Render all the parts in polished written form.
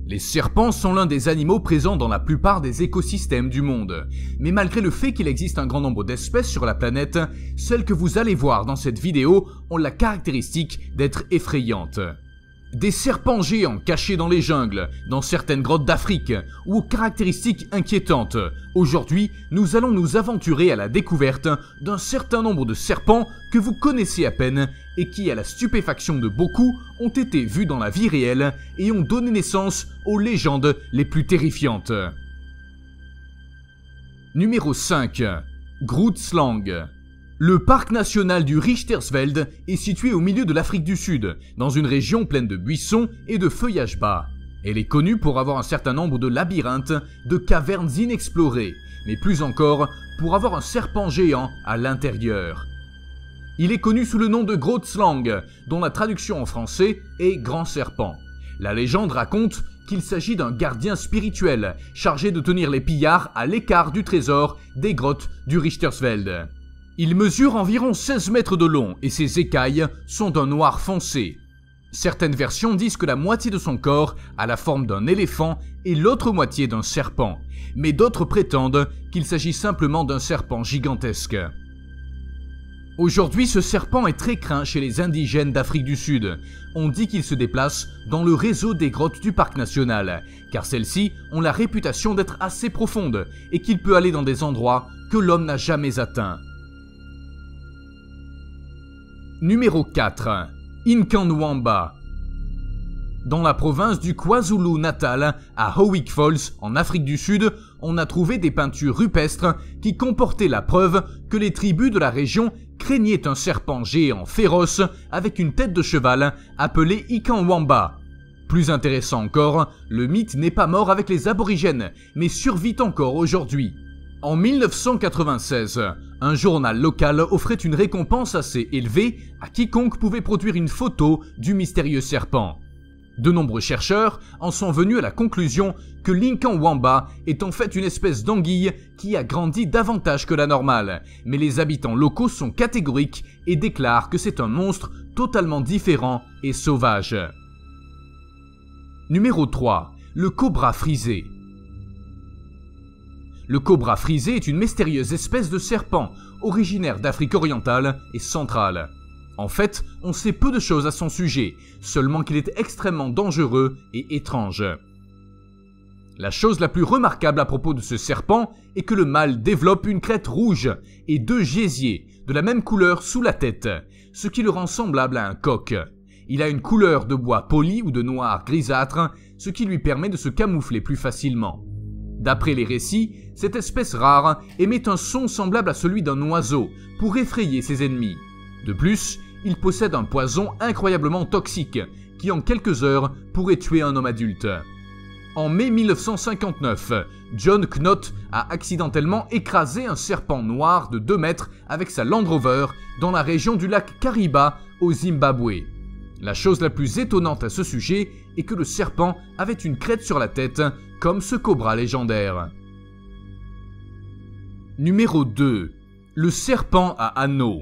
Les serpents sont l'un des animaux présents dans la plupart des écosystèmes du monde. Mais malgré le fait qu'il existe un grand nombre d'espèces sur la planète, celles que vous allez voir dans cette vidéo ont la caractéristique d'être effrayantes. Des serpents géants cachés dans les jungles, dans certaines grottes d'Afrique, ou aux caractéristiques inquiétantes. Aujourd'hui, nous allons nous aventurer à la découverte d'un certain nombre de serpents que vous connaissez à peine et qui, à la stupéfaction de beaucoup, ont été vus dans la vie réelle et ont donné naissance aux légendes les plus terrifiantes. Numéro 5. Grootslang. Le parc national du Richtersveld est situé au milieu de l'Afrique du Sud, dans une région pleine de buissons et de feuillages bas. Elle est connue pour avoir un certain nombre de labyrinthes, de cavernes inexplorées, mais plus encore pour avoir un serpent géant à l'intérieur. Il est connu sous le nom de Grootslang, dont la traduction en français est Grand Serpent. La légende raconte qu'il s'agit d'un gardien spirituel chargé de tenir les pillards à l'écart du trésor des grottes du Richtersveld. Il mesure environ 16 mètres de long et ses écailles sont d'un noir foncé. Certaines versions disent que la moitié de son corps a la forme d'un éléphant et l'autre moitié d'un serpent, mais d'autres prétendent qu'il s'agit simplement d'un serpent gigantesque. Aujourd'hui, ce serpent est très craint chez les indigènes d'Afrique du Sud. On dit qu'il se déplace dans le réseau des grottes du parc national, car celles-ci ont la réputation d'être assez profondes et qu'il peut aller dans des endroits que l'homme n'a jamais atteints. Numéro 4. Inkanwamba. Dans la province du KwaZulu-Natal, à Howick Falls, en Afrique du Sud, on a trouvé des peintures rupestres qui comportaient la preuve que les tribus de la région craignaient un serpent géant féroce avec une tête de cheval appelé Ikanwamba. Plus intéressant encore, le mythe n'est pas mort avec les aborigènes, mais survit encore aujourd'hui. En 1996, un journal local offrait une récompense assez élevée à quiconque pouvait produire une photo du mystérieux serpent. De nombreux chercheurs en sont venus à la conclusion que l'Inkanwamba est en fait une espèce d'anguille qui a grandi davantage que la normale, mais les habitants locaux sont catégoriques et déclarent que c'est un monstre totalement différent et sauvage. Numéro 3. Le cobra frisé. Le cobra frisé est une mystérieuse espèce de serpent, originaire d'Afrique orientale et centrale. En fait, on sait peu de choses à son sujet, seulement qu'il est extrêmement dangereux et étrange. La chose la plus remarquable à propos de ce serpent est que le mâle développe une crête rouge et 2 gésiers de la même couleur sous la tête, ce qui le rend semblable à un coq. Il a une couleur de bois poli ou de noir grisâtre, ce qui lui permet de se camoufler plus facilement. D'après les récits, cette espèce rare émet un son semblable à celui d'un oiseau pour effrayer ses ennemis. De plus, il possède un poison incroyablement toxique qui en quelques heures pourrait tuer un homme adulte. En mai 1959, John Knott a accidentellement écrasé un serpent noir de 2 mètres avec sa Land Rover dans la région du lac Kariba au Zimbabwe. La chose la plus étonnante à ce sujet est que le serpent avait une crête sur la tête, comme ce cobra légendaire. Numéro 2. Le serpent à anneaux.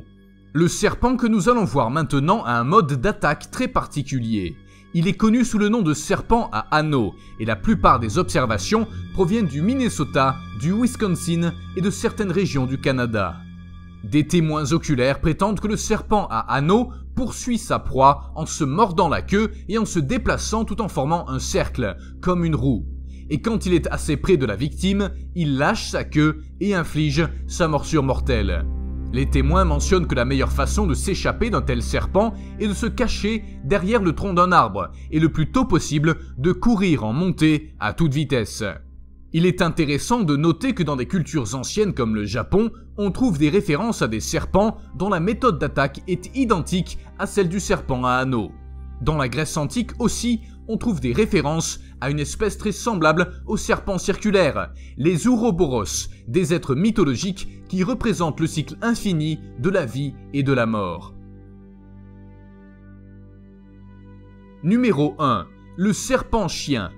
Le serpent que nous allons voir maintenant a un mode d'attaque très particulier. Il est connu sous le nom de serpent à anneaux, et la plupart des observations proviennent du Minnesota, du Wisconsin et de certaines régions du Canada. Des témoins oculaires prétendent que le serpent à anneaux poursuit sa proie en se mordant la queue et en se déplaçant tout en formant un cercle, comme une roue. Et quand il est assez près de la victime, il lâche sa queue et inflige sa morsure mortelle. Les témoins mentionnent que la meilleure façon de s'échapper d'un tel serpent est de se cacher derrière le tronc d'un arbre et le plus tôt possible de courir en montée à toute vitesse. Il est intéressant de noter que dans des cultures anciennes comme le Japon, on trouve des références à des serpents dont la méthode d'attaque est identique à celle du serpent à anneaux. Dans la Grèce antique aussi, on trouve des références à une espèce très semblable aux serpents circulaires, les Ouroboros, des êtres mythologiques qui représentent le cycle infini de la vie et de la mort. Numéro 1. Le serpent chien.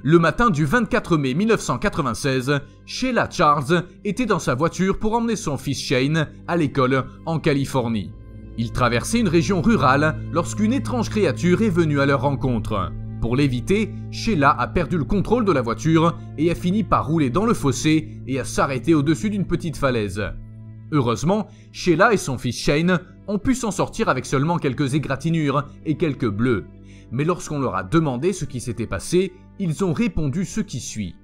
Le matin du 24 mai 1996, Sheila Charles était dans sa voiture pour emmener son fils Shane à l'école en Californie. Ils traversaient une région rurale lorsqu'une étrange créature est venue à leur rencontre. Pour l'éviter, Sheila a perdu le contrôle de la voiture et a fini par rouler dans le fossé et à s'arrêter au-dessus d'une petite falaise. Heureusement, Sheila et son fils Shane ont pu s'en sortir avec seulement quelques égratignures et quelques bleus. Mais lorsqu'on leur a demandé ce qui s'était passé, ils ont répondu ce qui suit.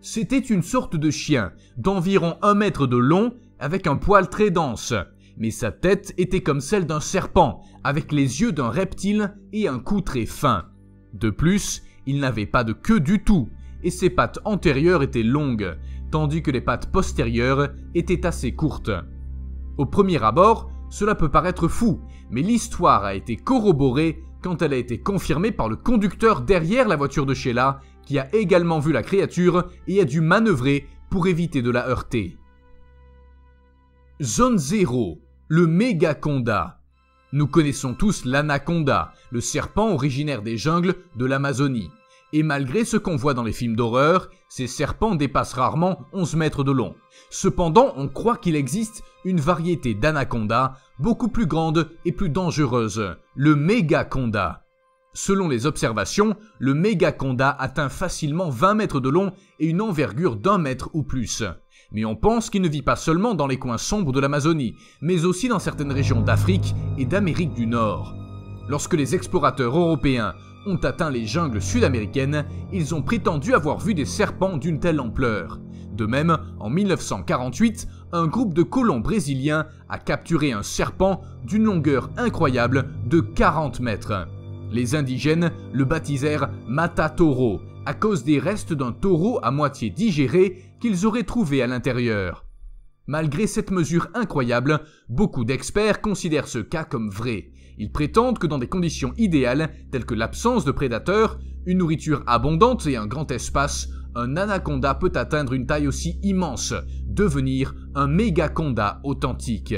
C'était une sorte de chien d'environ 1 mètre de long avec un poil très dense, mais sa tête était comme celle d'un serpent avec les yeux d'un reptile et un cou très fin. De plus, il n'avait pas de queue du tout et ses pattes antérieures étaient longues, tandis que les pattes postérieures étaient assez courtes. Au premier abord, cela peut paraître fou, mais l'histoire a été corroborée quand elle a été confirmée par le conducteur derrière la voiture de Sheila, qui a également vu la créature et a dû manœuvrer pour éviter de la heurter. Zone 0, le Mégaconda. Nous connaissons tous l'anaconda, le serpent originaire des jungles de l'Amazonie. Et malgré ce qu'on voit dans les films d'horreur, ces serpents dépassent rarement 11 mètres de long. Cependant, on croit qu'il existe une variété d'anaconda beaucoup plus grande et plus dangereuse, le Mégaconda. Selon les observations, le Mégaconda atteint facilement 20 mètres de long et une envergure d'1 mètre ou plus. Mais on pense qu'il ne vit pas seulement dans les coins sombres de l'Amazonie, mais aussi dans certaines régions d'Afrique et d'Amérique du Nord. Lorsque les explorateurs européens ont atteint les jungles sud-américaines, ils ont prétendu avoir vu des serpents d'une telle ampleur. De même, en 1948, un groupe de colons brésiliens a capturé un serpent d'une longueur incroyable de 40 mètres. Les indigènes le baptisèrent Mata-Toro à cause des restes d'un taureau à moitié digéré qu'ils auraient trouvé à l'intérieur. Malgré cette mesure incroyable, beaucoup d'experts considèrent ce cas comme vrai. Ils prétendent que dans des conditions idéales, telles que l'absence de prédateurs, une nourriture abondante et un grand espace, un anaconda peut atteindre une taille aussi immense, devenir un mégaconda authentique.